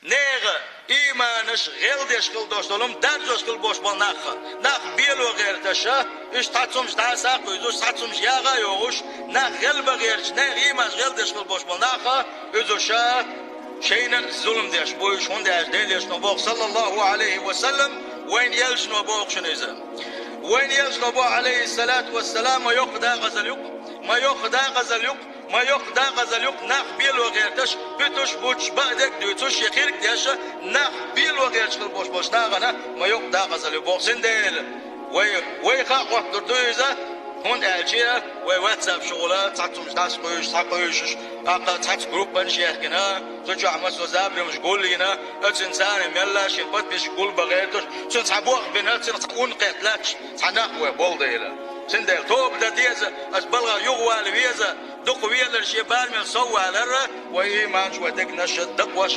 نيغ إيمانش غير ديشكل دوستولم درجوشكل بوش بالناخ ناخ بيلو غير تشا إش تاتسومش تاساق ويزوش تاتسومش ياغا يوغوش ناخ غير بغيرش ناخ إيمانش غير ديشكل بوش بالناخ يزوشا شينا الظلم ديش بوش هون ديش نبوغ صلى الله عليه وسلم وين يلش نبوغ شنيزا وين يلش نبوغ عليه الصلاة والسلام ما يقدا غزل يق ما يقدا غزل يق ما يقدا غزل يق ناخ بيل وغيرتش بتوش بوش بعدك دوتوش يخيرك ديش ناخ بيل وغيرتش بوش ناغنا ما يقدا غزل يق بوغسن ديل وي خاق وقت دردويزا هون الجيا واتساب شغله تعطوم تاس قويش اقا تعط جروب بنشيخ كنا ترجع مسو زابري مش قول لينا انسان ملا شي بط بيش قول بغيرتش شن تعبوخ بينا تكون قتلاتش تنقوى بولديلا سندل توب دا ديزا اسبلغا يغوال ويزا دق ويلا شي بال من صوى لره وإيمان شو دق نشد دق واش